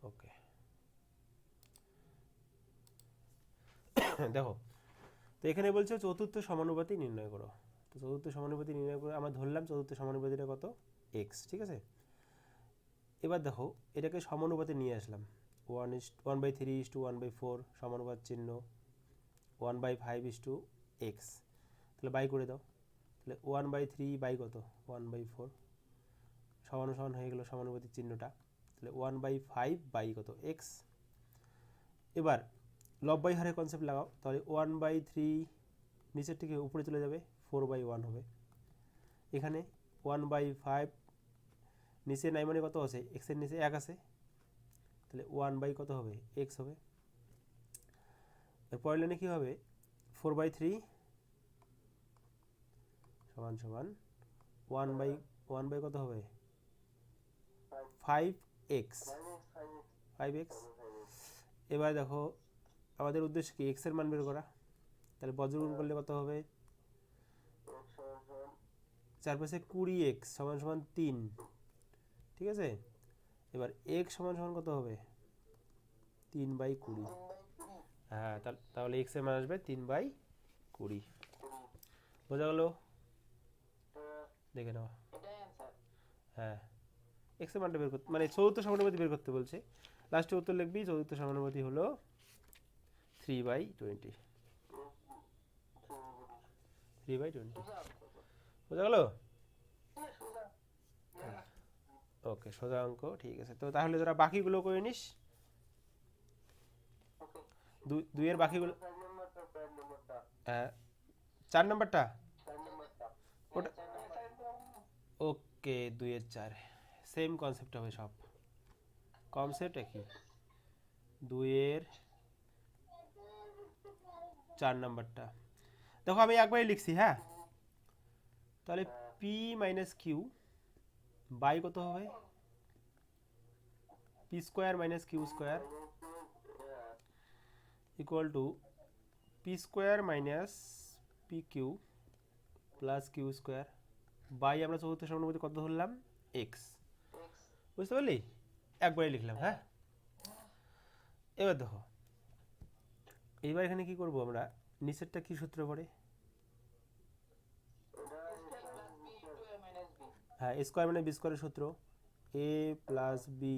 ওকে দেখো, তো এখানে বলছে চতুর্থ সমানুপাতি নির্ণয় করো। তো চতুর্থ সমানুপাতি নির্ণয় করে আমরা ধরলাম চতুর্থ সমানুপাতিটা কত, এক্স, ঠিক আছে। এবার দেখো এটাকে সমানুপাতে নিয়ে আসলাম, 1/3:1/4 সমানুপাত চিহ্ন, 1/5:x, তাহলে বাই করে দাও। তাহলে 1/3 বাই কত, 1/4, সমান সমান হয়ে গেল সমানুপাতিক চিহ্নটা। তাহলে 1/5 বাই কত, এক্স। এবার লব্বাই হারের কনসেপ্ট লাগাও, তাহলে 1/3 নিচের থেকে উপরে চলে যাবে, 4/1 হবে। এখানে 1/5 নিচে নাই মানে কত আছে, এক্সের নিচে 1 আছে, তাহলে 1 বাই কত হবে, এক্স হবে। এর পরের লাইনে কী হবে, 4/3 সমান সমান 1/1 বাই কত হবে, 5x, 5x। এবার দেখো আমাদের উদ্দেশ্য কি, এক্স এর মান বের করা, তাহলে বজ্রগুণ করলে কত হবে, 4×20x সমান সমান 3, ঠিক আছে। এবার x সমান সমান কত হবে, 3/20। হ্যাঁ, তাহলে x এর মান আসবে 3/20। বোঝা গেল, দেখে নাও। হ্যাঁ, x এর মানটা বের করতে, মানে চতুর্থ সমানুপাতি বের করতে বলছে। লাস্টে উত্তর লিখবি, চতুর্থ সমানুপাতি হলো 3/20, 3/20। বোঝা গেল, ওকে, সোজা অঙ্ক, ঠিক আছে। তো তাহলে তোরা বাকিগুলো করে নিস, দুইয়ের বাকিগুলো। হ্যাঁ, 4 নম্বরটা, ওটা ওকে, 2-4 সেম কনসেপ্ট হবে, সব কনসেপ্ট একই। 2-4 নম্বরটা দেখো আমি একবারই লিখছি, হ্যাঁ। তাহলে পি মাইনাস কিউ বাই কত হবে, P square minus Q square equal to P square minus P Q plus Q square by আমরা চতুর্থ সমানুপাতি কত ধরলাম, এক্স। বুঝতে পারলি, একবারই লিখলাম, হ্যাঁ। এবার দেখো এইবার এখানে কি করব আমরা, নিচেরটা কি সূত্র পড়ে, হ্যাঁ, এ স্কোয়ার মানে বি স্কোয়ারের সূত্র, এ প্লাস বি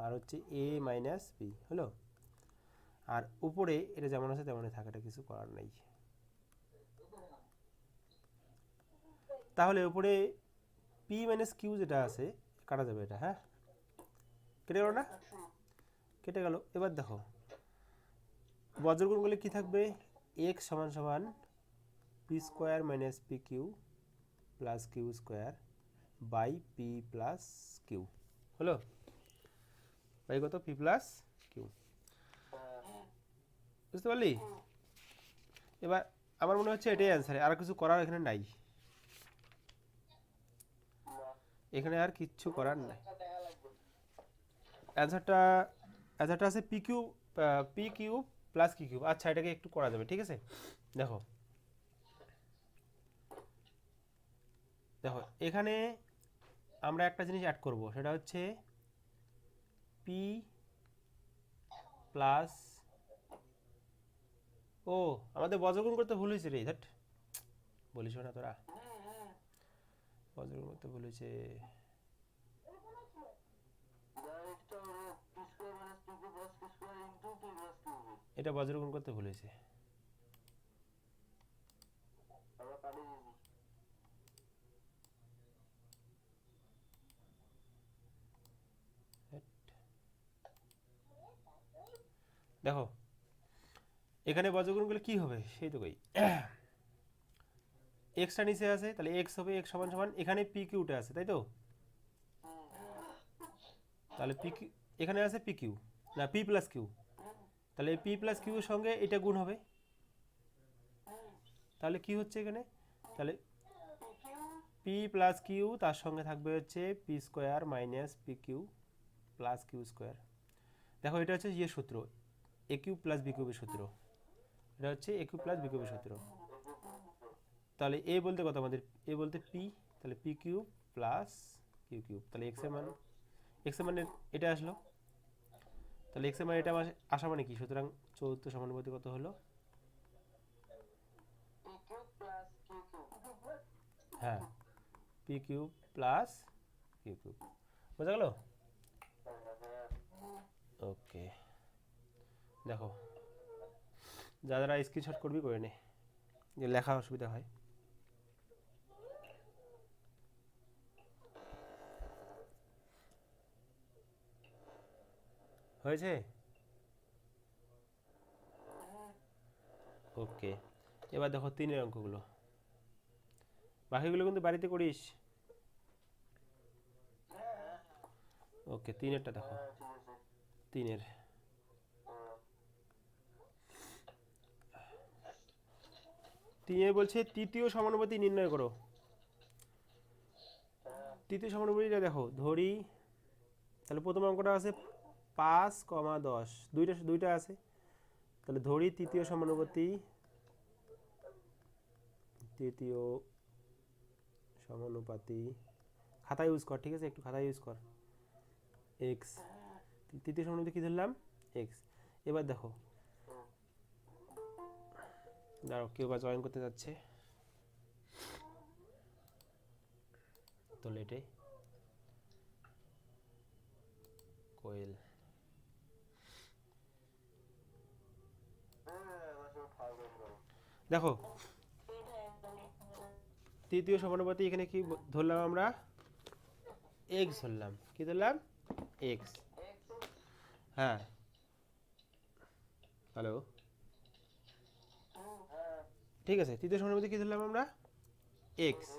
আর হচ্ছে এ মাইনাস বি হলো। আর উপরে এটা যেমন আছে তেমনই থাকে, এটা কিছু করার নেই। তাহলে উপরে পি মাইনাস কিউ যেটা আছে কাটা যাবে এটা, হ্যাঁ, কেটে গেল না, কেটে গেল। এবার দেখো বজ্রগুণ করলে কি থাকবে, এক্স সমান সমান P square minus P Q plus Q square by P plus Q হলো, বাই কত, পি প্লাস কিউ। বুঝতে পারলি, এবার আমার মনে হচ্ছে এটাই অ্যান্সার, আর কিছু করার এখানে নাই, এখানে আর কিচ্ছু করার নাই। অ্যান্সারটা অ্যান্সারটা আছে পি কিউ প্লাস কি কিউব। আচ্ছা, এটাকে একটু করা যাবে, ঠিক আছে। দেখো দেখো এখানে আমরা একটা জিনিস অ্যাড করব, সেটা হচ্ছে পি প্লাস, ও আমাদের বজ্রগুণ করতে ভুল হয়েছে রে, দ্যাট বলিস না তোরা, বজ্রগুণ করতে ভুল হয়েছে, এটা বজ্রগুণ করতে ভুল হয়েছে। দেখো এখানে বজ্রগুণ করলে কি হবে, সেই তো কই, এক্সটা নিচে আছে, তাহলে এক্স হবে, এক্স সমান সমান এখানে পি কিউটা আছে, তাই তো। তাহলে পি কিউ এখানে আছে পি কিউ, না পি প্লাস কিউ, তাহলে পি প্লাস কিউ এর সঙ্গে এটা গুণ হবে, তাহলে কি হচ্ছে এখানে, তাহলে পি প্লাস কিউ তার সঙ্গে থাকবে হচ্ছে P square minus P Q plus Q square. দেখো এটা হচ্ছে ইয়ে সূত্র, এ কিউ প্লাস বি কিউবের সূত্র, এটা হচ্ছে এ কিউ প্লাস বি কিউবের সূত্র। তাহলে এ বলতে কত আমাদের, এ বলতে পি, তাহলে P cube plus Q cube, তাহলে এক্স এর মান এটা আসলো। তাহলে এক্স এর মানে এটা আসা মানে কি, সুতরাং চতুর্থ সমানুপাতি কত হলো? হ্যাঁ, P cube plus Q cube, বোঝা গেল? ওকে, দেখো যারা স্ক্রিনশট করবি করে নে, যে লেখা অসুবিধা হয়। হয়েছে? ওকে, এবার দেখো 3-এর অঙ্কগুলো, বাকিগুলো কিন্তু বাড়িতে করিস। ওকে, 3-এরটা দেখো। 3-এর বলছে তৃতীয় সমানুপাতি নির্ণয় করো। তৃতীয় সমানুপাতিটা দেখো, ধরি তাহলে প্রথম অঙ্কটা আছে 5,10, দুইটা আছে, তাহলে ধরি তৃতীয় সমানুপাতি খাতা ইউজ কর, ঠিক আছে, একটু খাতা ইউজ কর। এক্স, তৃতীয় সমানুপাতি কি ধরলাম? এক্স। এবার দেখো, দাঁড়াও কেউ বা জয়েন করতে যাচ্ছে, তো লেটে কোয়েল, দেখো তৃতীয় সমানুপাতি এখানে কি ধরলাম আমরা? এক্স ধরলাম। কি ধরলাম? এক্স। হ্যাঁ, হ্যালো, ঠিক আছে, তৃতীয় সমানুপাতি কি ধরলাম আমরা? এক্স।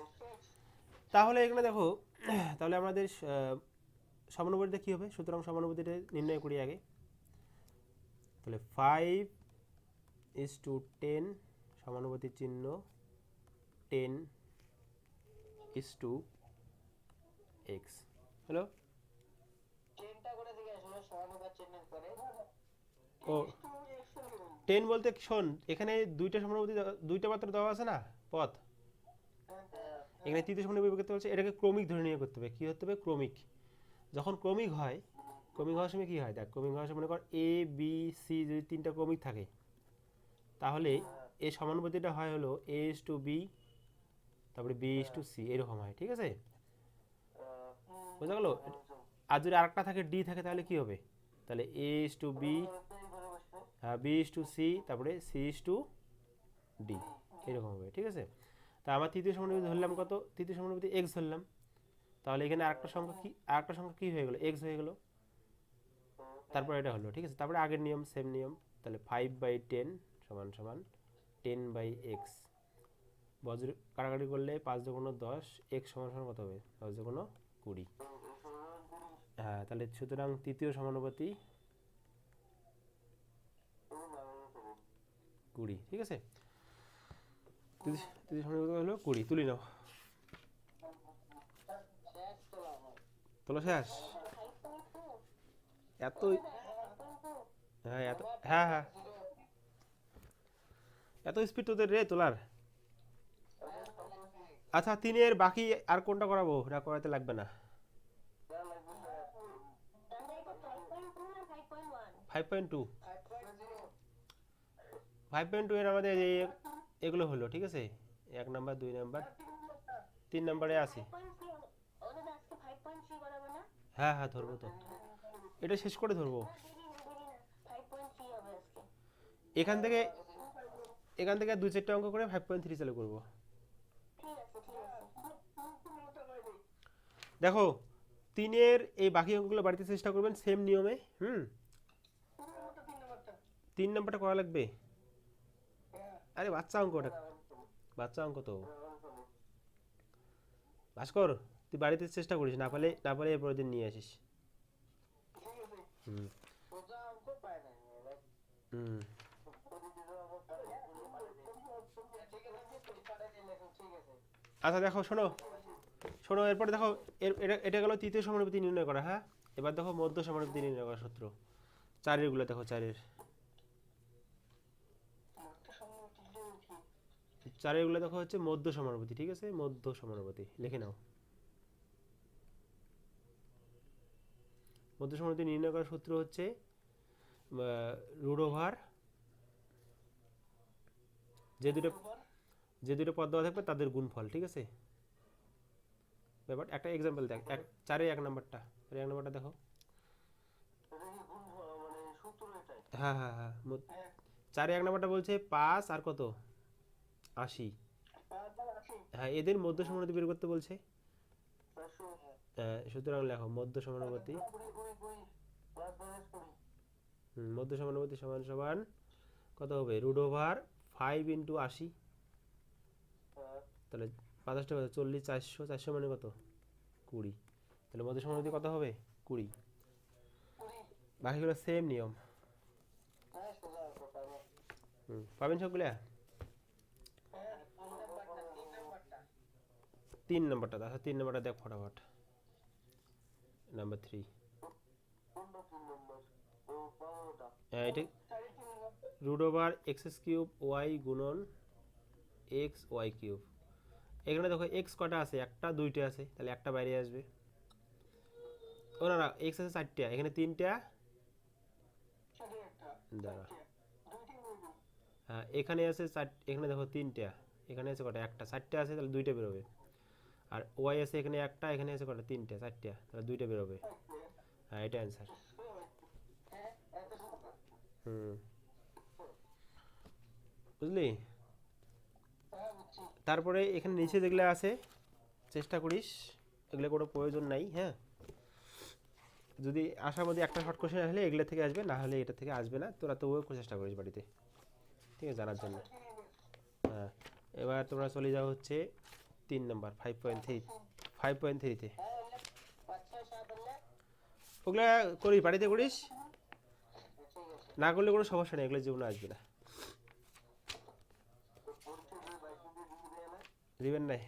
তাহলে এখানে দেখো, তাহলে আমাদের সমানুপাতিটা কি হবে? সুতরাং সমানুপাতিটা নির্ণয় করি আগে। তাহলে 5:10 সমানুপাতি চিহ্ন 10:x, হ্যালো? ও 10 বলতে শোন, এখানে দুইটা সমানুপাতি, দুইটা মাত্র দেওয়া আছে না পথ, এখানে তৃতীয় সমানুপাতি করতে বলছে, এটাকে ক্রমিক ধরে নিয়ে করতে হবে। কি হতে হবে? ক্রমিক। যখন ক্রমিক হয়, ক্রমিক হওয়ার সময় কি হয় দেখ, ক্রমিক হওয়ার সময় মনে কর এ বি সি যদি 3টা ক্রমিক থাকে, তাহলে এই সমানুপাতিটা হয় হলো a:b, তারপরে b:c, এরকম হয়, ঠিক আছে, বোঝা গেল? আর যদি আরেকটা থাকে ডি থাকে, তাহলে কি হবে? তাহলে a:b, হ্যাঁ b:c, তারপরে c:d, এরকম হবে, ঠিক আছে। তা আমার তৃতীয় সমানুপাতি ধরলাম কত? তৃতীয় সমানুপাতি x ধরলাম, তাহলে এখানে আরেকটা সংখ্যা কি হয়ে গেল? x হয়ে গেল, তারপর এটা হলো, ঠিক আছে। তারপরে আগের নিয়ম, সেম নিয়ম, তাহলে 5/10 সমান সমান 10/x, বজ্র কাটাকাটি করলে 5×10, x সমান সমান কত হবে? 10×20। হ্যাঁ, তাহলে সুতরাং তৃতীয় সমানুপাতি 20, ঠিক আছে। তৃতীয় সমানুপাতি হলো 20, তুলি নাও। তোলা শেষ? এত, হ্যাঁ এত, হ্যাঁ হ্যাঁ, এত স্পিড তোদের রে তোলার? আচ্ছা, 3-এর বাকি আর কোনটা করাবো? না করাতে লাগবে না? 5.2, 5.2 এর আমাদের এগুলো হলো, ঠিক আছে, 1 নাম্বার, 2 নাম্বার, 3 নাম্বারে আছে। হ্যাঁ হ্যাঁ, ধরবো তো, এটা শেষ করে ধরবো। এখান থেকে 2-4টা অঙ্ক করে 5.3 চালু করবো। দেখো 3-এর এই বাকি অঙ্কগুলো বাড়িতে চেষ্টা করবেন সেম নিয়মে। 3 নাম্বারটা করা লাগবে। আরে বাচ্চা অঙ্ক, ওটা বাচ্চা অঙ্ক তো। ভাস্কর, তুই বাড়িতে চেষ্টা করিস, না পারলে এরপরের দিন নিয়ে আসিস। হুম হুম, আচ্ছা দেখো, শোনো শোনো, এরপরে দেখো, এটা গেল তৃতীয় সমানুপাতি নির্ণয় করা, হ্যাঁ। এবার দেখো মধ্য সমানুপাতি নির্ণয় করার সূত্র, 4-এর গুলো দেখো, 4-এর গুলো দেখো হচ্ছে মধ্য সমানুপাতি, ঠিক আছে, মধ্য সমানুপাতি লিখে নাও। মধ্য সমানুপাতি নির্ণয় করার সূত্র হচ্ছে রুট ওভার যে দুটো পদ দেওয়া থাকবে তাদের গুণফল, ঠিক আছে। ব্যাপার একটা এক্সাম্পল দেখ, 4 1 নাম্বারটা, 1 নাম্বারটা দেখো। হ্যাঁ হ্যাঁ হ্যাঁ 4 1 নাম্বারটা বলছে 5 আর কত 80। হ্যাঁ এদের মধ্য সমানুপাতি বের করতে বলছে। সুতরাং লেখো মধ্য সমানুপাতি, মধ্য সমানুপাতি সমান সমান কত হবে, রুট ওভার 5 ইন্টু 80, তাহলে 50টা 40 400, 400 মানে কত 20, তাহলে মধ্য সমানুপাতি কত হবে 20। বাকিগুলো সেম নিয়ম। পাবেন সবগুলা। 3 নাম্বারটা, আচ্ছা 3 নাম্বারটা দেখ ফটাফট। নাম্বার 3, হ্যাঁ এটা root over X cube Y গুণন এক্স ওয়াই কিউব। এখানে দেখো এক্স কটা আছে, একটা দুইটা আছে, তাহলে একটা বাইরে আসবে। ও না না এক্স আছে 4টা, এখানে 3টা, দাঁড়া হ্যাঁ এখানে আছে 4, এখানে দেখো 3টা, এখানে আছে কটা, একটা, 4টা আছে, তাহলে 2টা বেরোবে। আর ওয়াই আছে এখানে একটা, এখানে আছে কটা, 3টা 4টা, তাহলে 2টা বেরোবে। হ্যাঁ এটা অ্যান্সার। বুঝলি। তারপরে এখানে নিচে যেগুলো আছে চেষ্টা করিস, এগুলো কোনো প্রয়োজন নাই। হ্যাঁ যদি আসার মধ্যে একটা শর্ট কোশ্চেন আসলে এগুলো থেকে আসবে, না হলে এটা থেকে আসবে না, তোরা তবুও চেষ্টা করিস বাড়িতে, ঠিক আছে, জানার জন্য। হ্যাঁ এবার তোমরা চলে যাও হচ্ছে 3 নাম্বার 5.3তে। ওগুলা করিস বাড়িতে করিস, না করলে কোনো সমস্যা নেই, এগুলো জীবনে আসবে না। দিবেন নাই,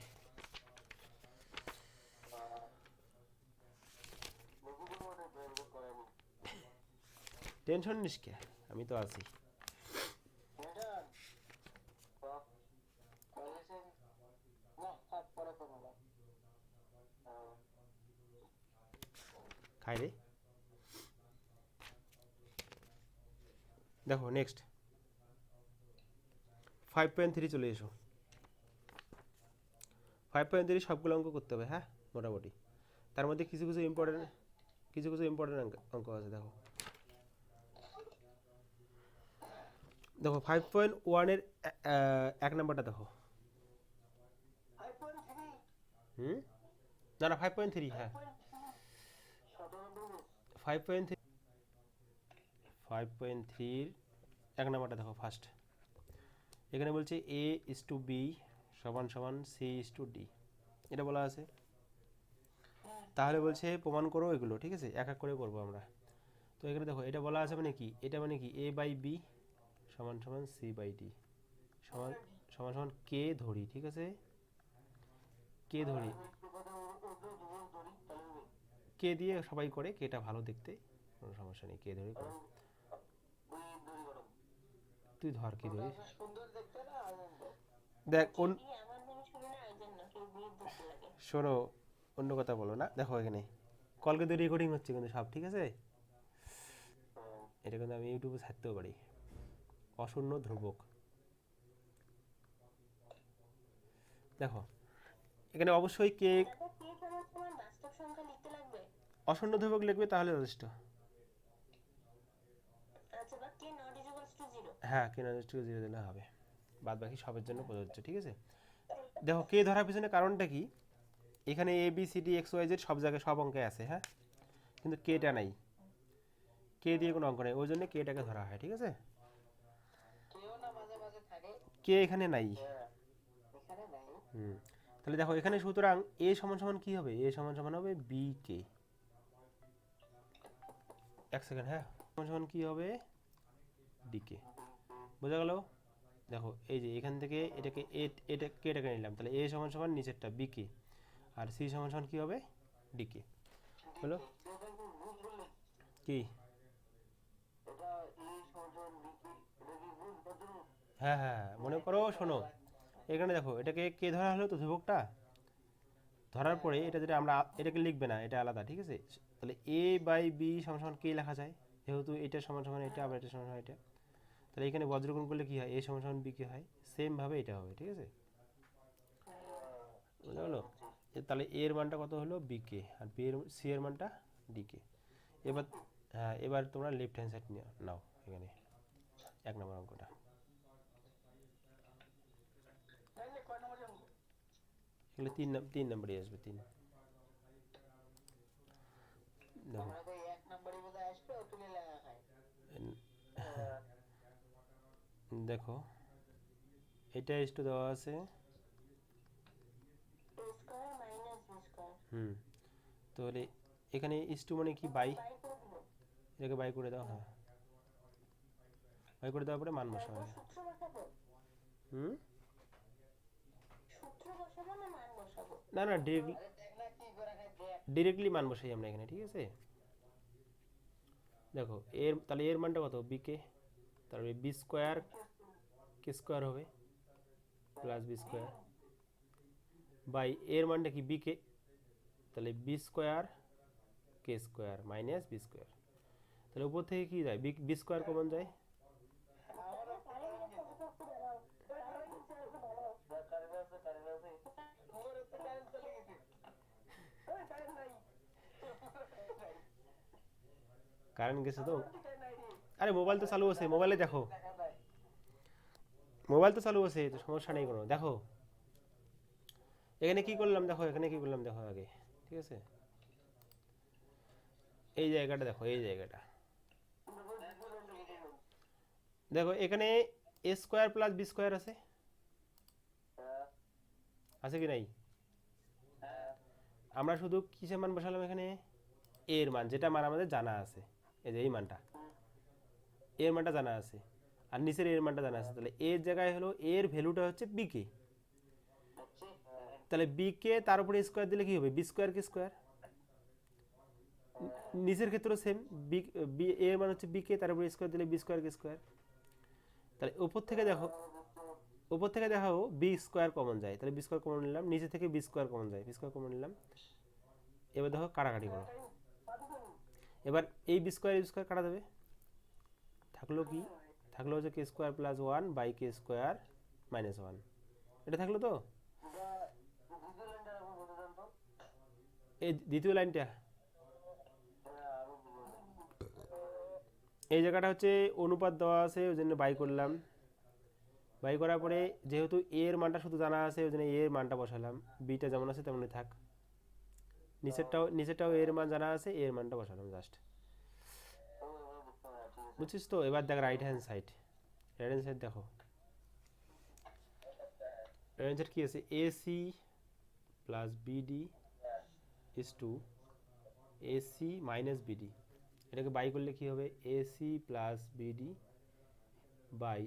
টেনশন নিস কে, আমি তো আছি। খাই রে। দেখো নেক্সট 5.3 চলে এসো। 5.3 সবগুলো অঙ্ক করতে হবে, হ্যাঁ মোটামুটি। তার মধ্যে কিছু কিছু ইম্পর্টেন্ট অঙ্ক আছে। দেখো দেখো 5.1 এর 1 নাম্বারটা দেখো। না না 5.3, হ্যাঁ 5.3 1 নাম্বারটা দেখো ফার্স্ট। এখানে বলছে এ ইস টু বি সমান সমান সি ইস টু ডি, এটা বলা আছে। তাহলে বলছে প্রমাণ করো এগুলো, ঠিক আছে, এক এক করে করবো আমরা। তো এখানে দেখো এটা বলা আছে মানে কি, এটা মানে কি এ বাই বি সমান সমান সি বাই ডি সমান সমান সমান কে ধরি, ঠিক আছে, কে ধরি, কে দিয়ে সবাই করে, কেটা ভালো দেখতে, কোনো সমস্যা নেই, কে ধরি করো। তুই ধর কি ধরিস, দেখ কোন, শোনো অন্য কথা বলো না। দেখো এখানে কল কিন্তু রেকর্ডিং হচ্ছে কিন্তু সব, ঠিক আছে, এটা কিন্তু আমি ইউটিউবে ছাড়তেও পারি, অশূন্য ধ্রুবক। দেখো এখানে অবশ্যই কে অশূন্য ধ্রুবক লিখবে তাহলে যথেষ্ট। হ্যাঁ কে নট ইকুয়াল টু 0 দিলে হবে, বাদ বাকি সবের জন্য প্রযোজ্য, ঠিক আছে। দেখো কে ধরার পিছনে কারণটা কি, এখানে A B C D X Y Z সব জায়গায় সব অঙ্কে আছে, হ্যাঁ, কিন্তু কেটা নাই, কে দিয়ে কোনো অঙ্ক নেই, ওই জন্য কেটাকে ধরা হয়, ঠিক আছে। কে এখানে নাই। তাহলে দেখো এখানে সুতরাং এ সমান সমান কি হবে, এ সমান সমান হবে বি কে, এক সেকেন্ড, হ্যাঁ সমান সমান কি হবে ডি কে, বোঝা গেল। দেখো এই যে এখান থেকে এটাকে এটা কেটাকে নিলাম, তাহলে এ সমান সমান নিচেরটা বি কে, আর সি সমান সমান কি হবে ডি কে, হলো কি। হ্যাঁ হ্যাঁ মনে করো, শোনো এখানে দেখো এটাকে কে ধরা হলো তো ধ্রুবকটা, ধরার পরে এটা যেটা আমরা এটাকে লিখবে না, এটা আলাদা, ঠিক আছে। তাহলে এ বাই বি সমান সমান কে লেখা যায়, যেহেতু এটা সমান সমান এটা, আবার এটা সমান সমান এটা, তাহলে এখানে বজ্রগুণ করলে কি হয়, এ সমান সমান বি কে হয়, সেম ভাবে এটা হবে, ঠিক আছে, বুঝা গেল? তাহলে এর মানটা কত হলো বি কে, আর বি এর সি এর মানটা ডি কে। এবার হ্যাঁ, এবার তোমরা লেফট হ্যান্ড সাইড নাও এখানে 1 নম্বর অঙ্কটা। এগুলো 3 নম্বরই আসবে, 3। দেখো এটা ইস্টু দেওয়া আছে, তাহলে এখানে ইস্টু মানে কি বাই, এটাকে বাই করে দাও, হ্যাঁ বাই করে দেওয়ার পরে মান বসাও আগে। না না, ডিরেক্টলি মান বসাই আমরা এখানে, ঠিক আছে। দেখো এর তাহলে এর মানটা কত বি কে, তাহলে বি স্কোয়ার কে স্কোয়ার হবে প্লাস বি স্কোয়ার বাই এর মানটা কি বি কে, তাহলে বি স্কোয়ার কে স্কোয়ার মাইনাস বি স্কোয়ার। তাহলে উপর থেকে কি যায়, বি স্কোয়ার কমন যায়, কারেন্ট গেছে তো। আরে মোবাইল তো চালু আছে, মোবাইলে দেখো, মোবাইল তো চালু আছে, তো সমস্যা নেই কোনো। দেখো এখানে কি করলাম, দেখো এখানে কি করলাম দেখো আগে, ঠিক আছে, এই জায়গাটা দেখো, এই জায়গাটা দেখো, এখানে এ স্কোয়ার প্লাস বি স্কোয়ার আছে, আছে কি নাই? আমরা শুধু কিসের মান বসালাম এখানে, এর মান, যেটা মান আমাদের জানা আছে, এই যে এই মানটা, এর মানটা জানা আছে, আর নিচের এর মানটা জানা আছে, তাহলে এর জায়গায় হলো এর ভ্যালুটা হচ্ছে বি কে, তাহলে বি কে তার উপরে স্কোয়ার দিলে কি হবে, বি স্কোয়ার কে স্কোয়ার, নিচের ক্ষেত্রেও সেম, বি বি এর মান হচ্ছে বি কে, তার উপরে স্কোয়ার দিলে বি স্কোয়ার কে স্কোয়ার। তাহলে উপর থেকে দেখো, উপর থেকে দেখাও বি স্কোয়ার কমন যায়, তাহলে বি স্কোয়ার কমন নিলাম, নিচে থেকে বি স্কোয়ার কমন যায়, বি স্কোয়ার কমন নিলাম। এবার দেখো কাটাকাটি করো, এবার এই বি স্কোয়ার কাটা দেবে, থাকলো কি, থাকলো হচ্ছে K square plus one by K square minus one, এটা থাকলো তো। এই দ্বিতীয় লাইনটা, এই জায়গাটা হচ্ছে অনুপাত দেওয়া আছে, ওই জন্য বাই করলাম, বাই করার পরে যেহেতু এর মানটা শুধু জানা আছে, ওই জন্য এর মানটা বসালাম, বিটা যেমন আছে তেমনই থাক, নিচেরটাও এর মান জানা আছে, এর মানটা বসালাম জাস্ট, বুঝছিস তো। এবার দেখ right hand side, right hand side দেখো, রাইট হ্যান্ড সাইড কি আছে, AC plus BD is to AC minus BD, এটাকে বাই করলে কি হবে, AC plus BD by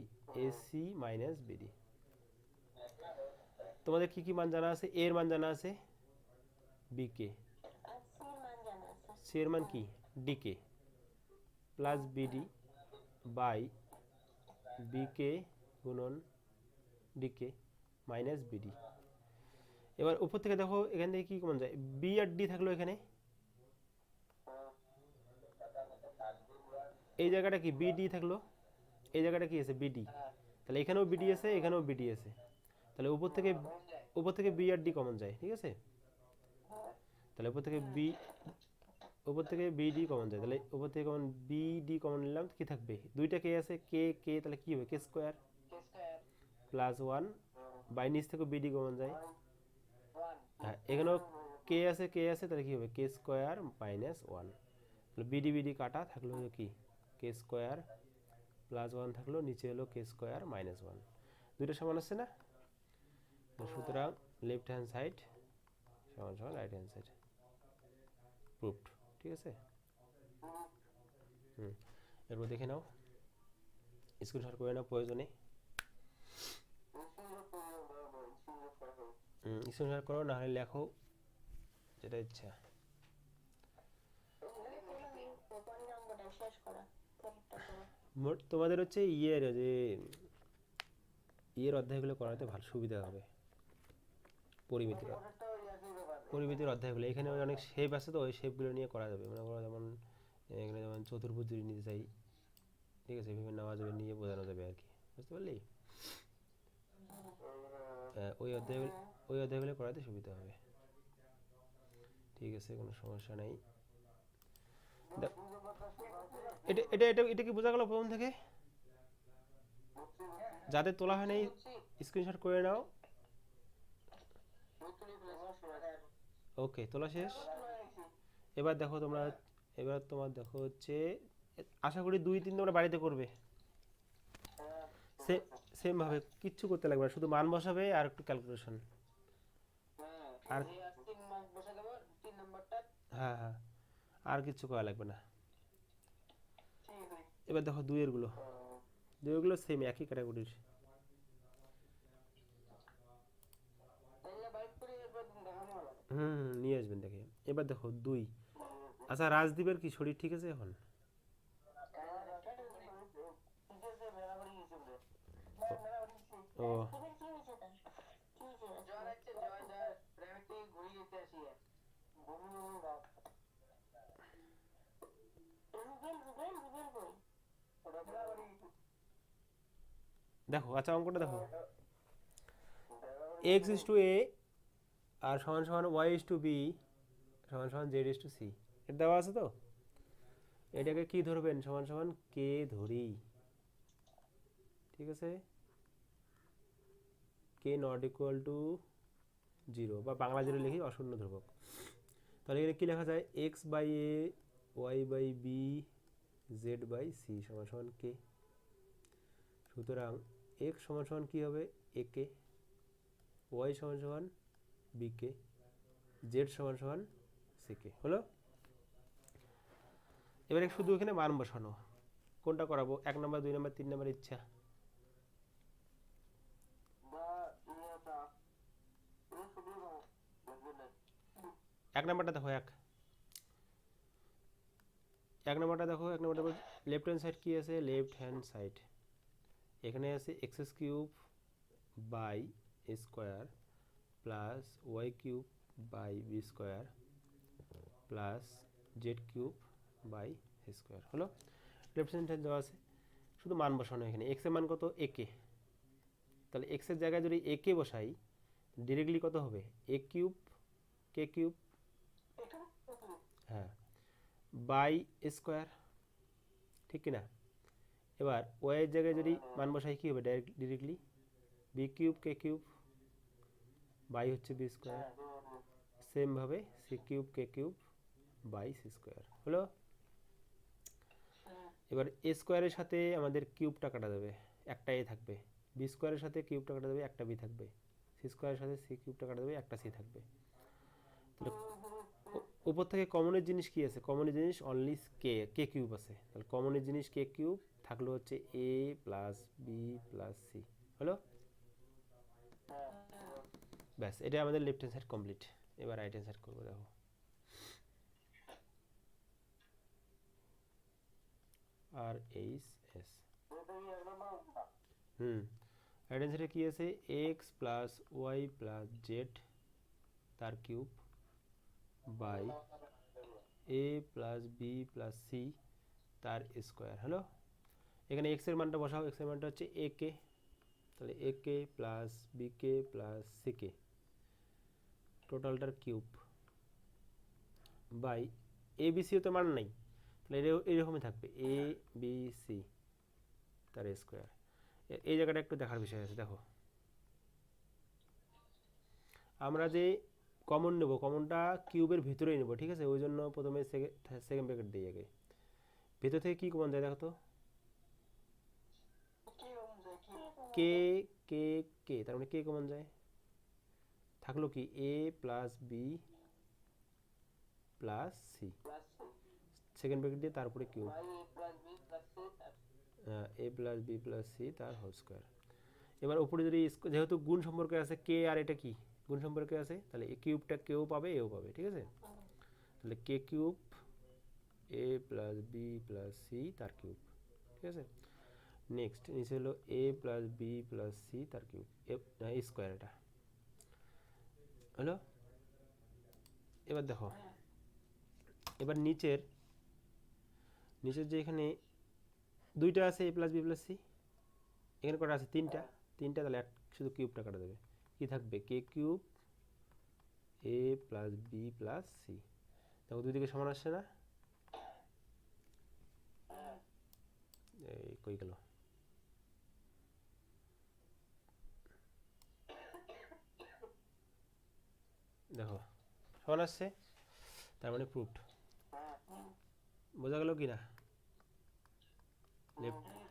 AC minus BD. তোমাদের কি কি মান জানা আছে, এর মান জানা আছে বিকে, সি এর মান কি ডিকে, প্লাস বিডি বাই বিকে গুণন ডিকে মাইনাস বিডি। এবার উপর থেকে দেখো এখান থেকে কি কমন যায়, বি আর ডি থাকলো এখানে, এই জায়গাটা কি বিডি থাকলো, এই জায়গাটা কি আছে বিডি, তাহলে এখানেও বিডি আছে, এখানেও বিডি আছে, তাহলে উপর থেকে বি আর ডি কমন যায়, ঠিক আছে, তাহলে উপর থেকে বিডি কমন যায়, তাহলে উপর থেকে কমন বিডি কমন নিলাম, কি থাকবে, দুইটা কে আছে, কে কে, তাহলে কি হবে কে স্কোয়ার প্লাস ওয়ান বাই নিচ থেকে বিডি কমন যায়, হ্যাঁ এখানেও কে আছে, তাহলে কি হবে কে স্কোয়ার মাইনাস ওয়ান, তাহলে বিডি বিডি কাটা, থাকলো কি কে স্কোয়ার প্লাস ওয়ান, থাকলো নিচে হলো কে স্কোয়ার মাইনাস ওয়ান, দুইটা সমান আছে না, সুতরাং লেফট হ্যান্ড সাইড সমান সমান রাইট হ্যান্ড সাইড, প্রুফড, ঠিক আছে। এরপর দেখে নাও, স্ক্রিনশট করে নাও প্রয়োজনে, স্ক্রিনশট করো, না হলে লেখো, যেটা ইচ্ছা। তোমাদের হচ্ছে ইয়ের যে ইয়ের অধ্যায়গুলো করাতে ভালো সুবিধা হবে, পরিমিতির অধ্যায়গুলো, এখানে অনেক শেপ আছে তো, ওই শেপগুলো নিয়ে করা যাবে, মনে করো যেমন এখানে যেমন চতুর্ভুজ যদি নিতে চাই, ঠিক আছে, এভাবে নেওয়া যাবে, নিয়ে বোঝানো যাবে আর কি, বুঝতে পারলি? ওই অধ্যায়গুলো করাতে সুবিধা হবে। ঠিক আছে, কোনো সমস্যা নাই। এটা এটা এটা এটা কি বোঝা গেল প্রথম থেকে? যাদের তোলা হয় নাই স্ক্রিনশট করে নাও। ওকে, তোলা শেষ। এবার দেখো তোমরা, এবার তোমার দেখো হচ্ছে, আশা করি 2-3 তোমরা বাড়িতে করবে। সেম ভাবে কিচ্ছু করতে লাগবে না, শুধু মান বসাবে আর একটু ক্যালকুলেশন। আর হ্যাঁ হ্যাঁ, আর কিচ্ছু করা লাগবে না। এবার দেখো দুইয়েরগুলো সেম একই ক্যাটাগরির। নিয়ে আসবেন দেখে। এবার দেখো 2। আচ্ছা, রাজদীপের কি শরীর ঠিক আছে এখন? ও দেখো, আচ্ছা অঙ্কটা দেখো, এক্স ইস টু এ আর সমান সমান ওয়াই ইস টু বি সমান সমান জেড ইস টু সি, এটা দেওয়া আছে তো। এটাকে কি ধরবেন? সমান সমান কে ধরি, ঠিক আছে, কে নট ইকুয়াল টু 0, বা বাংলা যেটা লিখি অশূন্য ধ্রুবক। তাহলে এখানে কি লেখা যায়? X by A Y by B Z by C সমান সমান কে। সুতরাং এক্স সমান সমান কী হবে? এ কে, ওয়াই সমান সমান বি কে, জেড সমান সমান সি কে। হলো? এবারে শুধু এখানে মান বসানো। কোনটা করাবো? 1 নম্বর, 2 নম্বর, 3 নম্বর ইচ্ছা। 1 নম্বরটা দেখো, 1 নম্বরটা দেখো, 1 নম্বরটা লেফট হ্যান্ড সাইড কি আছে? লেফট হ্যান্ড সাইড এখানে আছে X cube by square plus Y cube by B square plus Z cube by square. হলো? লেফট হ্যান্ড সাইড দেওয়া আছে, শুধু মান বসানো। এখানে এক্স এর মান কত? এ কে। তাহলে এক্স এর জায়গায় যদি এ কে বসাই, ডিরেক্টলি কত হবে? এ কিউব কে কিউব, হ্যাঁ, বাই স্কোয়ার, ঠিক কিনা? এবার ওয়াই এর জায়গায় যদি মান বসাই কি হবে? Directly B cube K cube by হচ্ছে বি স্কোয়ার, সেমভাবে C cube K cube by C square. হলো? এবার এ স্কোয়ারের সাথে আমাদের কিউবটা কাটা যাবে, একটা এ থাকবে। বি স্কোয়ারের সাথে কিউবটা কাটা যাবে, একটা বি থাকবে। সি স্কোয়ারের সাথে সি কিউবটা কাটা যাবে, একটা সি থাকবে। তাহলে উপর থেকে কমনের জিনিস কি আছে? কমনের জিনিস অনলি কে, কে কিউব আছে। তাহলে কমনের জিনিস কে কিউব থাকলো হচ্ছে a plus B plus c. হলো? ব্যাস, এটা আমাদের লেফট হ্যান্ড সাইড কমপ্লিট। এবার রাইট হ্যান্ড সাইড করবো। দেখো, R H S, right hand সাইডে কি আছে? X plus y plus z তার cube by a plus B plus C তার স্কোয়ার। হলো? এখানে এক্স এর মানটা বসাও, এক্স এর মানটা হচ্ছে এ কে, তাহলে এ কে প্লাস বি কে প্লাস সি কে টোটালটার কিউব বাই এ বি সিও তো মান নাই, তাহলে এরকমই থাকবে এ বি সি তার স্কোয়ার। এই জায়গাটা একটু দেখার বিষয় আছে। দেখো, আমরা যে কমন নেব, কমনটা কিউবের ভিতরেই নেব, ঠিক আছে? ওই জন্য প্রথমে সেকেন্ড ব্র্যাকেট দিই আগে। ভেতর থেকে কি কমন যায় দেখো তো? কে কে কে, তার মানে কে কমন যায়, থাকলো কি? A plus B plus C, second bracket দিয়ে তারপরে cube, A plus B plus C তার হোল স্কোয়ার। এবার উপরে যদি যেহেতু গুণ সম্পর্কে আছে, কে আর এটা কি গুণ সম্পর্কে আছে, তাহলে এই কিউবটা কেউ পাবে, এও পাবে, ঠিক আছে? তাহলে K cube A plus B plus C তার কিউব, ঠিক আছে? নেক্সট নিচে হলো এ প্লাস বি প্লাস সি তার কিউব, স্কোয়ার। এটা হলো? এবার দেখো, এবার নিচের নিচের যে এখানে দুইটা আছে a plus B plus C, এখানে কটা আছে তিনটা, তাহলে শুধু কিউবটা কাটা দেবে, কি থাকবে K cube A plus B plus C. দেখো দুই দিকে সমান আসছে না, এই কই গেল, দেখো সমান আসছে, তার মানে প্রুফড। বোঝা গেল কি না?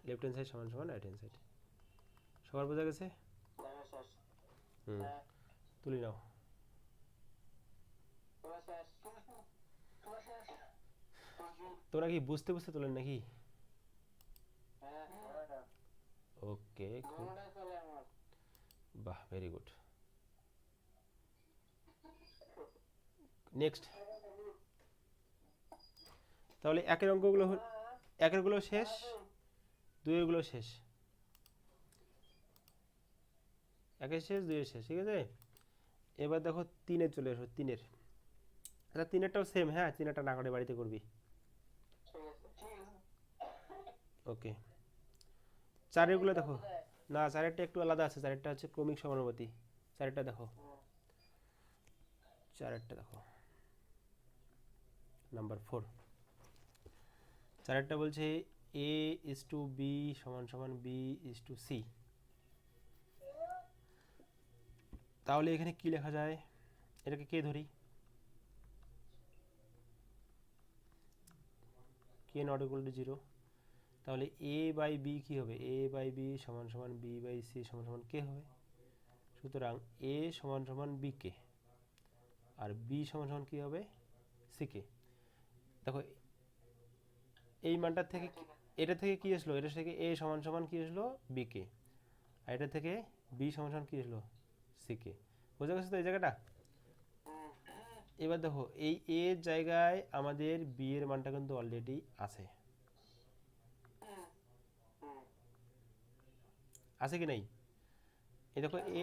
লেফট হ্যান্ড সাইড সমান সমান রাইট হ্যান্ড সাইড। সবার বোঝা গেছে? তুলি নাও। তোরা কি বুঝতে বুঝতে তোলেন নাকি? ওকে, বাহ, ভেরি গুড। নেক্সট, তাহলে একেরগুলো শেষ, দুইয়েরগুলো শেষ, একের শেষ দুইয়ের শেষ, ঠিক আছে। এবার দেখো তিনের চলে এসো, তিনের, আচ্ছা তিনেরটাও সেম, হ্যাঁ তিনেরটা না করে বাড়িতে করবি। ওকে, চারেরগুলো দেখো, না চারেরটা একটু আলাদা আছে, চারেরটা হচ্ছে ক্রমিক সমানুপাতি। চারেরটা দেখো, নাম্বার 4, চারেরটা বলছে a is to b সমান সমান b is to c। তাহলে এখানে কি লেখা যায়, এটাকে কে ধরি, কে নট ইকুয়াল টু 0, তাহলে a বাই b কি হবে, a বাই b সমান সমান b বাই c সমান সমান কে হবে। সুতরাং a সমান সমান b কে, আর b সমান সমান কি হবে, c কে। দেখো এই মানটার থেকে, এটা থেকে কি আসলো, এটা থেকে a সমান সমান কি আসলো b কে, আর এটা থেকে b সমান সমান কি আসলো c কে। বোঝা গেছে তো এই জায়গাটা? এবার দেখো এই a এর জায়গায় আমাদের b এর মানটা কিন্তু অলরেডি আছে, আছে কি নাই? এই দেখো এ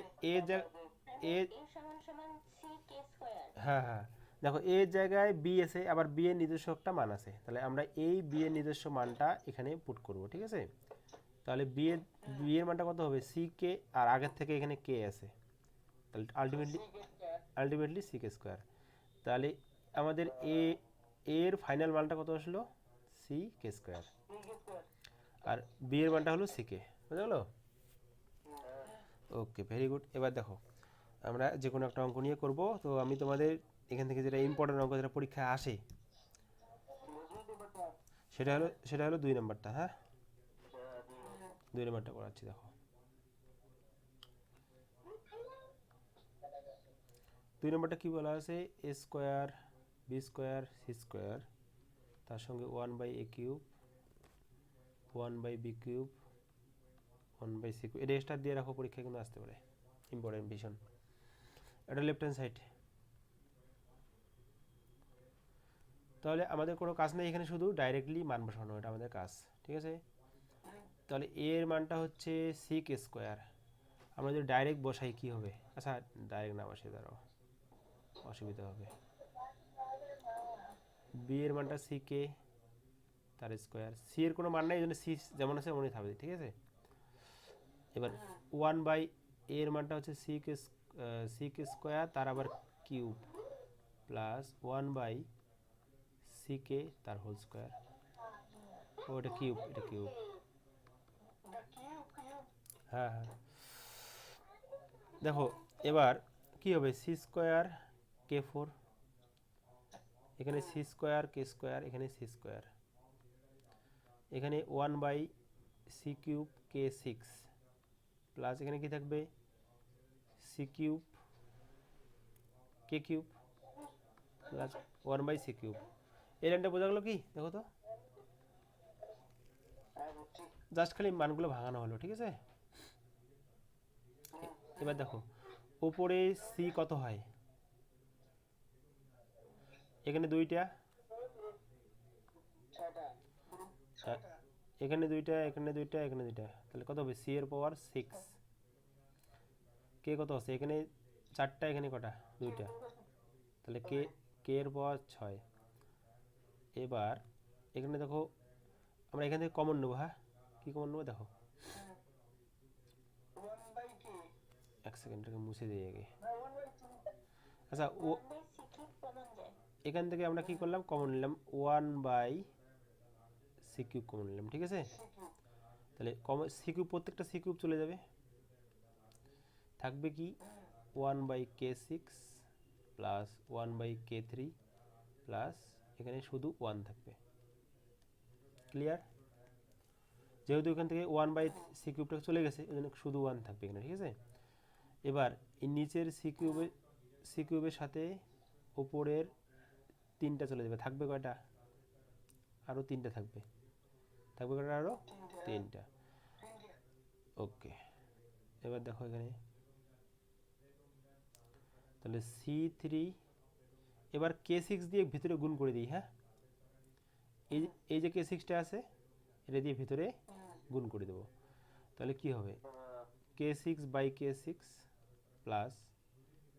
হ্যাঁ হ্যাঁ, দেখো এ এর জায়গায় বি আছে, আবার বি এর নিজস্ব একটা মান আছে, তাহলে আমরা এই বি এর নিজস্ব মানটা এখানে পুট করব, ঠিক আছে। তাহলে বি এর মানটা কত হবে, সি কে, আর আগের থেকে এখানে কে আছে, তাহলে আলটিমেটলি সি কে স্কোয়ার। তাহলে আমাদের এর ফাইনাল মানটা কত আসলো, সি কে স্কোয়ার, আর বি এর মানটা হলো সি কে। বুঝা গেল? ওকে, ভেরি গুড। এবার দেখো আমরা যে কোনো একটা অঙ্ক নিয়ে করব, তো আমি তোমাদের এখান থেকে যেটা ইম্পর্টেন্ট অঙ্ক যেটা পরীক্ষায় আসে সেটা হলো 2 নম্বরটা। হ্যাঁ 2 নম্বরটা করাচ্ছি, দেখো 2 নম্বরটা কি বলা আছে, A square B square C square তার সঙ্গে 1/a cube 1/b cube 1/c cube, এটা স্টার দিয়ে রাখো, পরীক্ষায় কিন্তু আসতে পারে, ইম্পর্টেন্ট ভীষণ। এটা লেফট হ্যান্ড সাইড। তাহলে আমাদের কোনো কাজ নেই এখানে, শুধু ডাইরেক্টলি মান বসানো, এটা আমাদের কাজ, ঠিক আছে। তাহলে এ এর মানটা হচ্ছে সিক স্কোয়ার, আমরা যদি ডাইরেক্ট বসাই কি হবে, আচ্ছা ডাইরেক্ট না বসে দাঁড়াও, অসুবিধা হবে। বি এর মানটা সি কে তার স্কোয়ার, সি এর কোনো মান নেই, এই জন্য সি যেমন আছে তেমনই থাকবে, ঠিক আছে। এবার 1/a এর মানটা হচ্ছে সিক স্কোয়ার তার আবার কিউব প্লাস 1/c কে তার হোল স্কোয়ার, ও এটা কিউব, এটা কিউব, হ্যাঁ হ্যাঁ। দেখো এবার কি হবে, সি স্কোয়ার কে 4, এখানে সি স্কোয়ার কে স্কোয়ার, এখানে সি স্কোয়ার, এখানে 1/c কিউব কে 6 প্লাস এখানে কি থাকবে C cube K cube plus 1/c cube. এই লাইনটা বোঝা গেল কি, দেখো তো, জাস্ট খালি মানগুলো ভাঙানো হলো, ঠিক আছে। এবার দেখো উপরে সি কত হয়, এখানে দুইটা, এখানে দুইটা, এখানে দুইটা, এখানে দুইটা, তাহলে কত হবে, সি এর পাওয়ার 6, কে কত আছে, এখানে 4টা, এখানে কটা, দুইটা, তাহলে কে এর পাওয়ার 6। এবার এখানে দেখো আমরা এখান থেকে কমন নেবো। হ্যাঁ, কি কমন নেবো দেখো, এক সেকেন্ড মুছে দিই আগে। আচ্ছা, ও এখান থেকে আমরা কি করলাম, কমন নিলাম 1/c³ কমন নিলাম, ঠিক আছে। তাহলে c³ প্রত্যেকটা c³ চলে যাবে, থাকবে কি 1/k6 প্লাস 1/k3 প্লাস এখানে শুধু 1 থাকবে। ক্লিয়ার? যেহেতু এখান থেকে 1/c³ চলে গেছে, এই জন্য শুধু 1 থাকবে এখানে, ঠিক আছে। এবার এই নিচের c³ সাথে উপরের 3টা চলে যাবে, থাকবে কয়টা, আরও 3টা থাকবে, থাকবে কয়টা, আরও 3টা। ওকে, এবার দেখো এখানে তাহলে c3, এবার k6 দিয়ে ভিতরে গুণ করে দিই। হ্যাঁ, এই যে k6টা আছে এটা দিয়ে ভিতরে গুণ করে দেবো, তাহলে কি হবে k6/k6 plus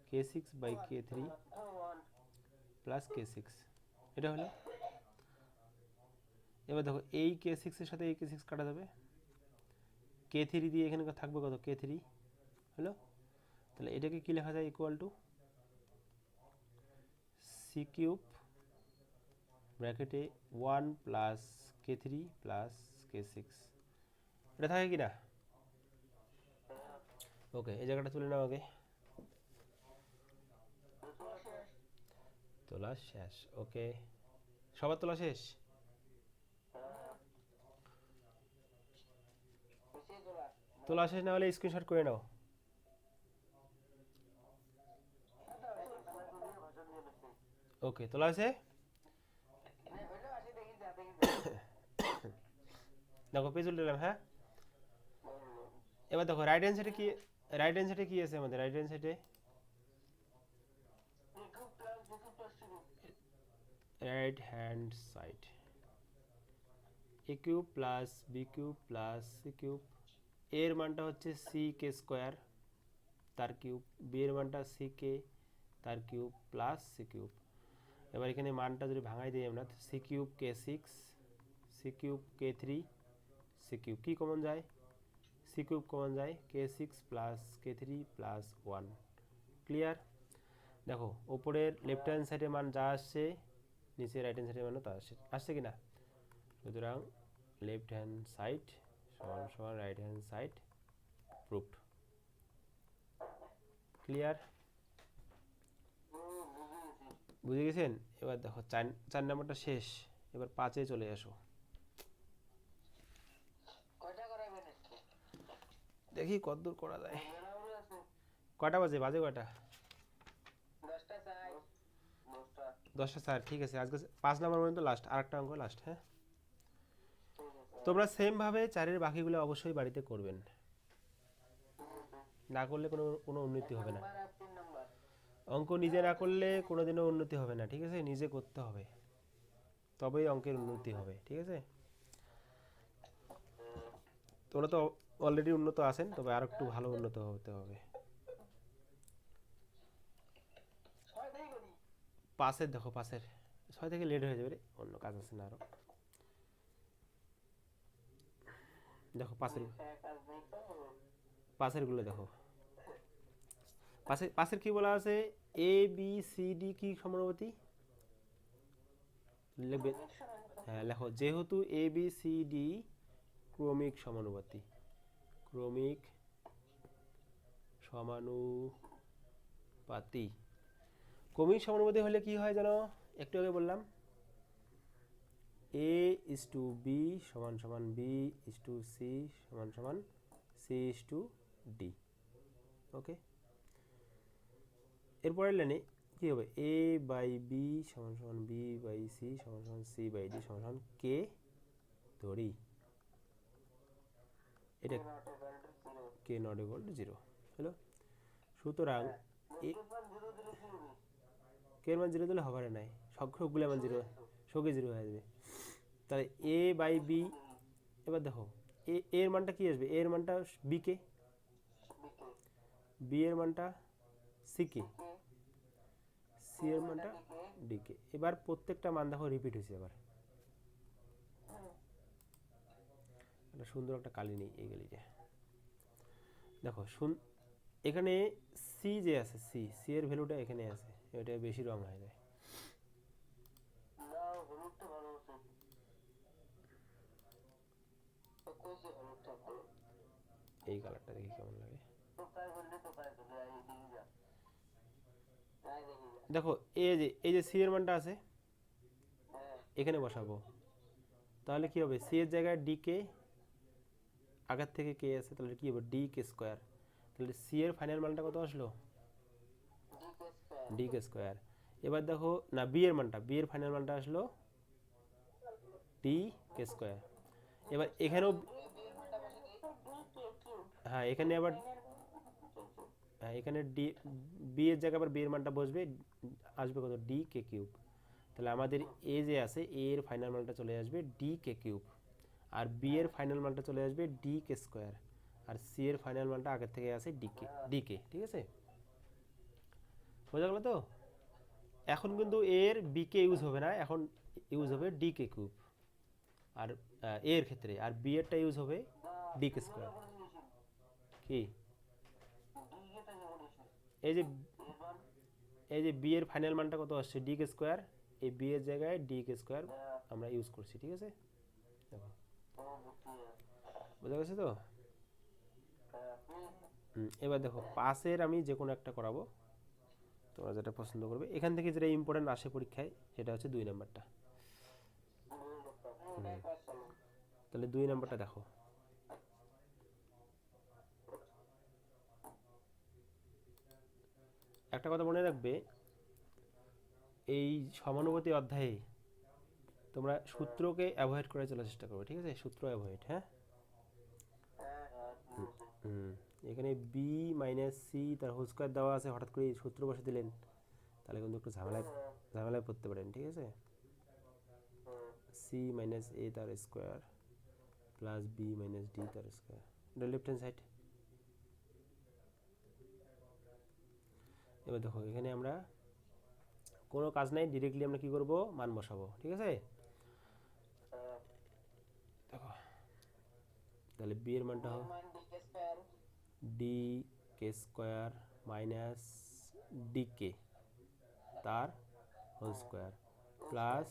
k6/k3 plus k6, এটা হলো। এবার দেখো এই k6 এর সাথে এই k6 কাটা যাবে, k3 দিয়ে এখানে থাকবে কত, k3 হলো। তাহলে এটাকে কি লেখা যায়, ইকুয়াল টু c³ ব্র্যাকেটে 1 প্লাস k3 প্লাস k6, এটা থাকে কি না? ওকে, এই জায়গাটা তুলে নাও আগে, তোলা শেষ। ওকে, সবার তোলা শেষ? তোলা শেষ না হলে স্ক্রিনশট করে নাও। ওকে, তোলা আছে? দেখো পেজ উল্টালাম। হ্যাঁ, এবার দেখো রাইট হ্যান্ড সাইডে কি, রাইট হ্যান্ড সাইডে কি আছে আমাদের, রাইট হ্যান্ড সাইডে right hand side a³ plus b³ plus c³ এর মানটা হচ্ছে ck² তার কিউব, b এর মানটা ck তার কিউব প্লাস c³। এবার এখানে মানটা যদি ভাঙাই দিই আমরা, c³ k6 c³ k3 c³ কি কমন যায়, c³ কমন যায়, k6 plus k3 plus 1। Clear? দেখো ওপরের লেফট হ্যান্ড সাইডের মান যা আসছে নিচে রাইট হ্যান্ড সাইডের মানও তা আসছে কি না। সুতরাং লেফট হ্যান্ড সাইড সমান সমান right hand side proved. Clear? বুঝে গেছেন? এবার দেখো 4 নম্বরটা শেষ, এবার 5-এ চলে আসো। দেখি কতদূর করা যায়। কটা বাজে, বাজে কটা, 10টা 4, ঠিক আছে। আজকে 5 নম্বর পর্যন্ত লাস্ট, আরেকটা অঙ্ক লাস্ট। হ্যাঁ, তোমরা সেম ভাবে 4-এর বাকিগুলো অবশ্যই বাড়িতে করবেন, না করলে কোনো উন্নতি হবে না। অঙ্ক নিজে না করলে কোনোদিনও উন্নতি হবে না, ঠিক আছে, নিজে করতে হবে, তবেই অঙ্কের উন্নতি হবে, ঠিক আছে। তোমরা তো অলরেডি উন্নত আছেন, তবে আর একটু ভালো উন্নত হতে হবে। পাশের দেখো, পাশের 6 থেকে লেট হয়ে যাবে রে, অন্য কাজ আছে না আরো। দেখো পাশের গুলো দেখো, পাশের কি বলা আছে, এ বি সি ডি কি সমানুপাতি লিখবে। হ্যাঁ লেখো, যেহেতু এ বি সি ডি ক্রমিক সমানুপাতি, ক্রমিক সমানুপাতি। ক্রমিক সমানুপাতি হলে কি হয় জানো, একটু আগে বললাম, a/b সমান সমান b/c সমান সমান c/d। ওকে, এরপরের লাইনে কি হবে, a/b সমান সমান b/c সমান সমান c/d সমান সমান k ধরি, এটা k নট ইকুয়াল টু 0 হলো। সুতরাং k এর মান 0 দিলে হবে না, সবগুলো মান 0, সবই 0 হয়ে যাবে। তাহলে a/b, এবার দেখো এর মানটা কি আসবে, এর মানটা b কে, b এর মানটা c কে, c এর মানটা d কে। এবার প্রত্যেকটা মান দেখো রিপিট হয়েছে। এবার সুন্দর একটা কালি নেই এই গালিটা। দেখো এখানে সি যে আছে, সি এর ভ্যালুটা এখানে আছে, এটা বেশি রং হয়ে যায়। এই কালারটা দেখি কেমন লাগে। দেখো এই যে সি এর মানটা আছে এখানে বসাবো, তাহলে কি হবে, সি এর জায়গায় ডি কে, আগের থেকে কে আছে, তাহলে কি হবে ডি কে স্কোয়ার। তাহলে সি এর ফাইনাল মানটা কত আসলো, ডি কে স্কোয়ার। এবার দেখো না, বি এর মানটা, বি এর ফাইনাল মানটা আসলো ডি কে স্কোয়ার। এবার এখানেও হ্যাঁ এখানে আবার হ্যাঁ এখানে ডি, বি এর জায়গায় আবার বি এর মানটা বসবে, আসবে কত ডি কে কিউব। তাহলে আমাদের এ যে আছে এ এর ফাইনাল মানটা চলে আসবে ডি কে কিউব, আর বি এর ফাইনাল মানটা চলে আসবে ডি কে স্কোয়ার, আর সি এর ফাইনাল মানটা আগের থেকে আছে ডি কে। ঠিক আছে, বোঝা গেল তো? এখন কিন্তু এর বি কে ইউজ হবে না, এখন ইউজ হবে ডি কে কিউব আর এ এর ক্ষেত্রে, আর বি এরটা ইউজ হবে ডি কে স্কোয়ার। কি এই যে বি এর ফাইনাল মানটা কত আসছে ডি কে স্কোয়ার, এই বি এর জায়গায় ডি কে স্কোয়ার আমরা ইউজ করছি। ঠিক আছে, দেখো বোঝা গেছে তো? এবার দেখো পাসের আমি যে কোনো একটা করাবো, তোমরা যেটা পছন্দ করবে। এখান থেকে যেটা ইম্পর্টেন্ট আসে পরীক্ষায় সেটা হচ্ছে 2 নাম্বারটা। তাহলে 2 নাম্বারটা দেখো, একটা কথা মনে রাখবে, এই সমানুপাতি অধ্যায়ে তোমরা সূত্রকে অ্যাভয়েড করে চলার চেষ্টা করবে। ঠিক আছে, সূত্র অ্যাভয়েড। হ্যাঁ এখানে বি মাইনাস সি তার হোল স্কোয়ার দেওয়া আছে, হঠাৎ করে সূত্র বসে দিলেন, তাহলে কিন্তু একটু ঝামেলায় পড়তে পারেন। ঠিক আছে, সি মাইনাস এ তার square plus B minus D তার স্কোয়ার, এটা লেফট হ্যান্ড সাইড। এবার দেখো এখানে আমরা কোনো কাজ নাই, ডিরেক্টলি আমরা কি করব, মান বসাবো। ঠিক আছে, দেখো তাহলে বি এর মানটা হবে ডি কে স্কোয়ার মাইনাস ডি কে তার হোল স্কোয়ার প্লাস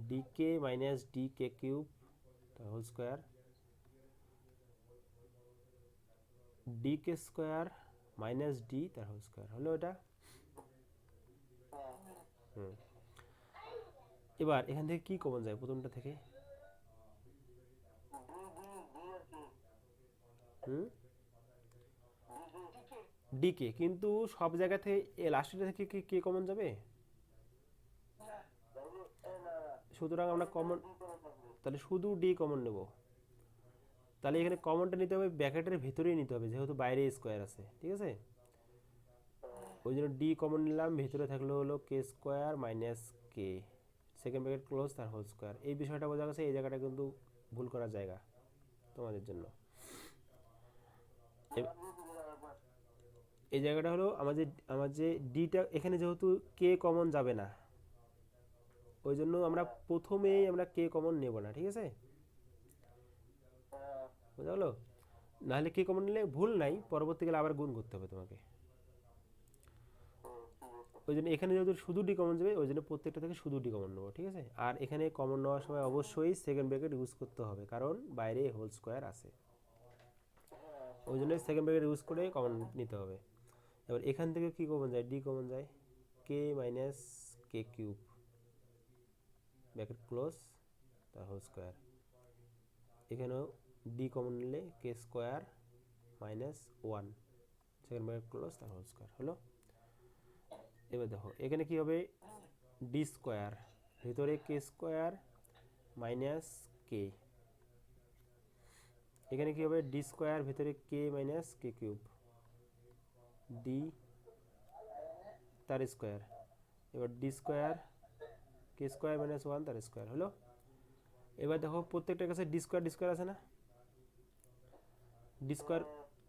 ডি কে মাইনাস ডি কে কিউব তার হোল স্কোয়ার, ডি কে স্কোয়ার মাইনাস ডি তার হোল স্কোয়ার হলো এটা। এবার এখান থেকে কি কমন যায় প্রথমটা থেকে, ডিকে, কিন্তু সব জায়গা থেকে লাস্টের থেকে কে কমন যাবে, সুতরাং আমরা কমন, তাহলে শুধু ডি কমন নেব। তাহলে এখানে কমনটা নিতে হবে ব্র্যাকেটের ভিতরেই নিতে হবে, যেহেতু বাইরে স্কোয়ার আছে। ঠিক আছে, ওই জন্য ডি কমন নিলাম, ভিতরে থাকলো হলো কে স্কোয়ার মাইনাস কে, সেকেন্ড ব্র্যাকেট ক্লোজ তার হোল স্কোয়ার। এই বিষয়টা বোঝা গেছে, এই জায়গাটা কিন্তু ভুল করার জায়গা তোমাদের জন্য। এই জায়গাটা হলো আমার যে ডিটা, এখানে যেহেতু কে কমন যাবে না, ওই জন্য আমরা প্রথমেই আমরা কে কমন নেব না। ঠিক আছে, বোঝা গেলো? নাহলে কে কমন নিলে ভুল নাই, পরবর্তীকালে আবার গুণ করতে হবে তোমাকে। ওই জন্য এখানে যেহেতু শুধু ডি কমন যাবে, ওই জন্য প্রত্যেকটা থেকে শুধু ডি কমন নেবো। ঠিক আছে, আর এখানে কমন নেওয়ার সময় অবশ্যই সেকেন্ড ব্র্যাকেট ইউজ করতে হবে, কারণ বাইরে হোল স্কোয়ার আছে, ওই জন্য সেকেন্ড ব্র্যাকেট ইউজ করে কমন নিতে হবে। এবার এখান থেকে কি কমন যায়, ডি কমন যায়, K minus K cube bracket close তার হোল স্কোয়ার, এখানেও ডি কমন নিলে K square minus 1 second bracket close তার হোল স্কোয়ার হলো। এবার দেখো এখানে কি হবে, ডি স্কোয়ার ভিতরে কে স্কোয়ার মাইনাস কে, এখানে কি হবে ডি স্কোয়ার ভিতরে কে মাইনাস কে কিউব, ডি তার স্কোয়ার, এবার ডি স্কোয়ার কে স্কোয়ার মাইনাস 1 তার স্কোয়ার হলো। এবার দেখো প্রত্যেকটার কাছে ডি স্কোয়ার আছে না,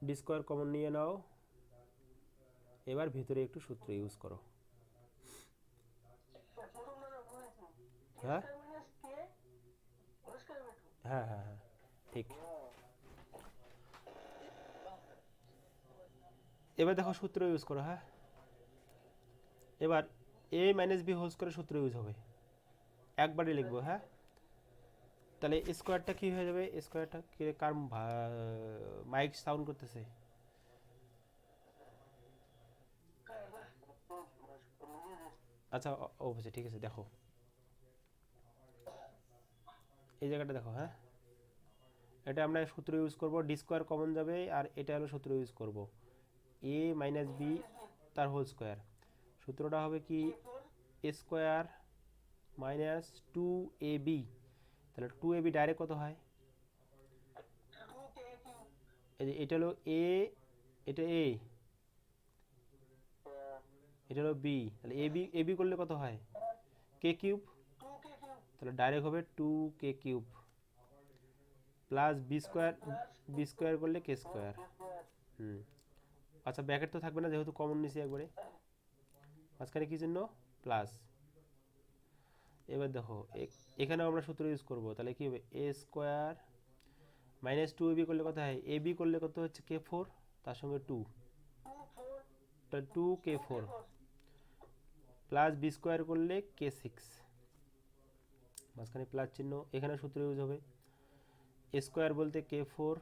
ডি স্কোয়ার কমন নিয়ে নাও, এবার ভিতরে একটু সূত্র ইউজ করো। হ্যাঁ হ্যাঁ হ্যাঁ হ্যাঁ, ঠিক। এবার দেখো সূত্র ইউজ করো। হ্যাঁ, এবার a মাইনাস বি হোল স্কোয়ারের সূত্র ইউজ হবে, একবারই লিখবো। হ্যাঁ, তাহলে স্কোয়ারটা কি হয়ে যাবে? স্কোয়ারটা কি, কার মাইক সাউন্ড করতেছে? আচ্ছা, অবশ্যই ঠিক আছে। দেখো এই জায়গাটা দেখো। হ্যাঁ, এটা আমরা সূত্র ইউজ করব, ডি স্কোয়ার কমন যাবে, আর এটা হলো সূত্র ইউজ করব এ মাইনাস বি তার হোল স্কোয়ার। সূত্রটা হবে কি, এ স্কোয়ার মাইনাস 2ab। তাহলে 2ab ডাইরেক্ট কত হয়? এটা হলো এ, এটা এ, এটা হলো বি। তাহলে এবি এবি করলে কত হয়? K cube. তাহলে ডাইরেক্ট হবে 2k³ plus B square, B square করলে কে স্কোয়ার। হুম, আচ্ছা ব্র্যাকেট তো থাকবে না যেহেতু কমন নিছি একবারে, মাঝখানে কি জন্য? প্লাস। এবার দেখো এখানেও আমরা সূত্র ইউজ করব, তাহলে কি হবে? এ স্কোয়ার মাইনাস 2ab করলে কত হয়? এবি করলে কত হচ্ছে? k4, তার সঙ্গে 2, তাহলে 2k4 প্লাস বি স্কোয়ার করলে k6, মাঝখানে প্লাস চিহ্ন। এখানে সূত্র ইউজ হবে এ স্কোয়ার বলতে k4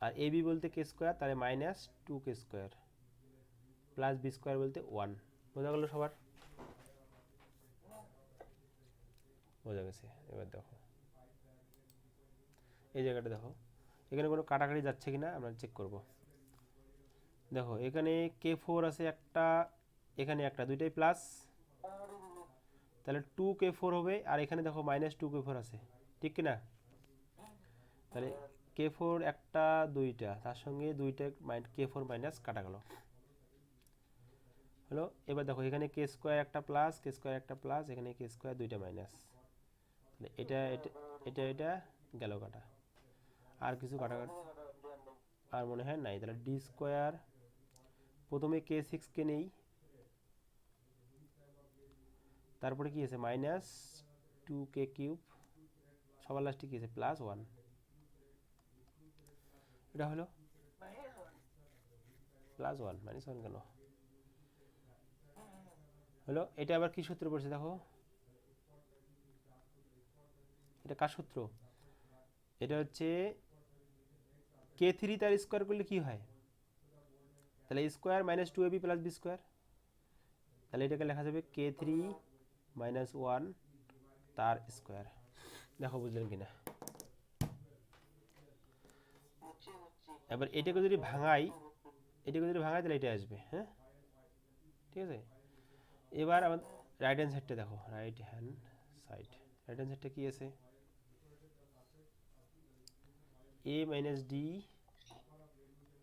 আর এবি বলতে কে স্কোয়ার, তাহলে minus 2k² plus B square বলতে 1। বোঝা গেল সবার? বোঝা গেছে। এবার দেখো এই জায়গাটা দেখো, এখানে কোনো কাটাকাটি যাচ্ছে কিনা আমরা চেক করব। দেখো এখানে k4 আছে একটা, এখানে একটা, দুইটাই প্লাস, তাহলে 2k4 হবে। আর এখানে দেখো মাইনাস 2k4 আছে, ঠিক কিনা? তাহলে k4 একটা, দুইটা, তার সঙ্গে দুইটা k4 মাইনাস কাটা গেল হলো। এবার দেখো এখানে কে স্কোয়ার একটা প্লাস, কে স্কোয়ার একটা প্লাস, এখানে কে স্কোয়ার দুইটা মাইনাস, তাহলে এটা এটা এটা এটা গেল কাটা। আর কিছু কাটাকাটি আর মনে হয় নাই। তাহলে ডি স্কোয়ার, প্রথমে k6কে নেই, তারপরে কি আছে? মাইনাস 2k³, সবার লাস্টে কি আছে? প্লাস 1। এটা হলো প্লাস 1, মাইনাস 1 কেন হলো? এটা আবার কি সূত্র পড়ছে দেখো, এটা কার সূত্র? এটা হচ্ছে k3 তার স্কোয়ার করলে কি হয়? তাহলে square minus 2ab plus B square, তাহলে এটাকে লেখা যাবে k3 মাইনাস 1 তার স্কোয়ার। দেখো বুঝলেন কিনা? এবার এটাকে যদি ভাঙাই, এটাকে যদি ভাঙাই তাহলে এটা আসবে। হ্যাঁ, ঠিক আছে। এবার আমার রাইট হ্যান্ড সাইডটা দেখো, right hand side, right hand সাইডটা কি আছে? এ মাইনাস ডি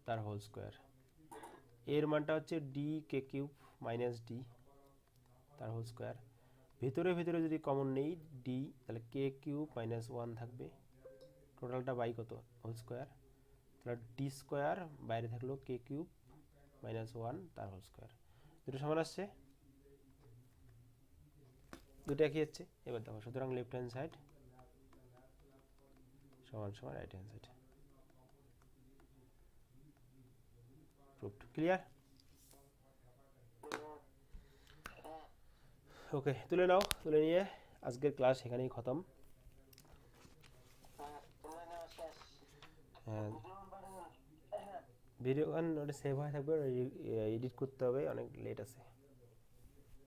তার হোল স্কোয়ার, এর মানটা হচ্ছে dk³ মাইনাস ডি তার হোল স্কোয়ার। ভিতরে ভিতরে যদি কমন নেই ডি, তাহলে k³ মাইনাস 1 থাকবে, টোটালটা বাই কত? Whole square. তাহলে ডি স্কোয়ার বাইরে থাকলো k³ মাইনাস 1 তার হোল স্কোয়ার। দুটো সমান আসছে, দুটো একই হচ্ছে। এবার দেখো, সুতরাং লেফট হ্যান্ড সাইড সমান সমান right hand side. Proved, clear? Okay, তুলে নাও। তুলে নিয়ে আজকের ক্লাস এখানেই খতম। হ্যাঁ, ভিডিও গান ওটা সেভ হয়ে থাকবে, এডিট করতে হবে, অনেক লেট আছে।